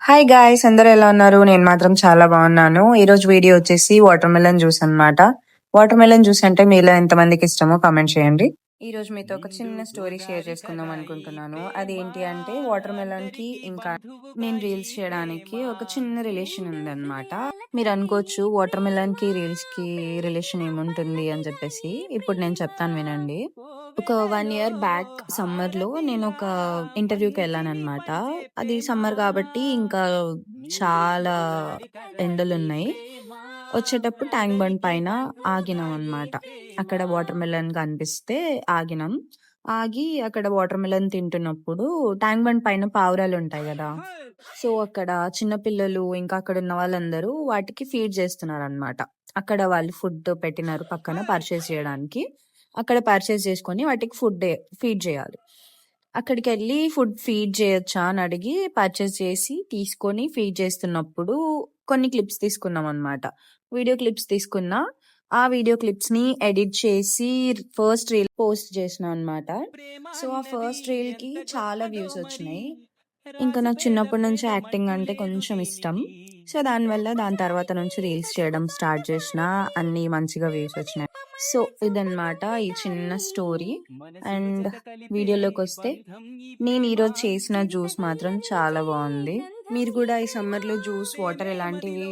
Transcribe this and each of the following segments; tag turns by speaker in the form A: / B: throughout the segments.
A: Hi guys, అందరూ ఎలా ఉన్నారు? నేను మాత్రం చాలా బాగున్నాను. ఈరోజు వీడియో వచ్చేసి వాటర్ మెలన్ జ్యూస్ అన్నమాట. వాటర్ మెలన్ జ్యూస్ అంటే మీలో ఎంతమందికి ఇష్టమో కామెంట్ చేయండి. ఈ రోజు మీతో ఒక చిన్న స్టోరీ షేర్ చేసుకుందాం అనుకుంటున్నాను. అదేంటి అంటే వాటర్ మెలన్ కి ఇంకా నేను రీల్స్ చేయడానికి ఒక చిన్న రిలేషన్ ఉందన్నమాట. మీరు అనుకోవచ్చు వాటర్ మెలన్ కి రీల్స్ కి రిలేషన్ ఏముంటుంది అని చెప్పేసి. ఇప్పుడు నేను చెప్తాను వినండి. ఒక 1 ఇయర్ బ్యాక్ సమ్మర్‌లో నేనొక ఇంటర్వ్యూకి వెళ్ళాననమాట. అది సమ్మర్ కాబట్టి ఇంకా చాలా ఎండలున్నాయి. వచ్చేటప్పుడు ట్యాంక్ బండ్ పైన ఆగినామనమాట. అక్కడ వాటర్ మిలన్ కనిపిస్తే ఆగినాం. ఆగి అక్కడ వాటర్ మిలన్ తింటున్నప్పుడు ట్యాంక్ బండ్ పైన పావురాలుంటాయి గదా! సో, అక్కడ చిన్న పిల్లలు ఇంకా అక్కడున్న వాళ్ళందరూ వాటికి ఫీడ్ చేస్తున్నారనమాట. అక్కడ వాళ్ళు ఫుడ్ పెట్టినారు పక్కన పర్చేస్ చేయడానికి. అక్కడ పర్చేస్ చేసుకొని వాటికి ఫీడ్ చేయాలి. అక్కడికెళ్ళి ఫుడ్ ఫీడ్ చేయొచ్చా అని అడిగి పర్చేస్ చేసి తీసుకొని ఫీడ్ చేస్తున్నప్పుడు కొన్ని క్లిప్స్ తీసుకున్నామనమాట. వీడియో క్లిప్స్ తీసుకున్నా. ఆ వీడియో క్లిప్స్‌ని ఎడిట్ చేసి ఫస్ట్ రీల్ పోస్ట్ చేసినా అనమాట. సో, ఆ ఫస్ట్ రీల్‌కి చాలా వ్యూస్ వచ్చినాయి. ఇంకా నాకు చిన్నప్పటి నుంచి యాక్టింగ్ అంటే కొంచెం ఇష్టం. సో, దాని తర్వాత నుంచి రీల్స్ చేయడం స్టార్ట్ చేసినా. అన్నీ మంచిగా వ్యూస్ వచ్చినాయి. సో, ఇదన్నమాట ఈ చిన్న స్టోరీ. అండ్ వీడియోలోకొస్తే నేను ఈరోజు చేసిన జ్యూస్ మాత్రం చాలా బాగుంది. మీరు కూడా ఈ సమ్మర్‌లో జ్యూస్, వాటర్ ఇలాంటివి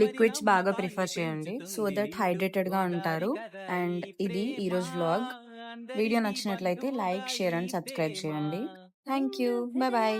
A: లిక్విడ్స్ బాగా ప్రిఫర్ చేయండి. సో దట్ హైడ్రేటెడ్‌గా ఉంటారు. అండ్ ఇది ఈరోజు వ్లాగ్. వీడియో నచ్చినట్లయితే లైక్, షేర్ అండ్ సబ్స్క్రైబ్ చేయండి. Thank you. Bye bye.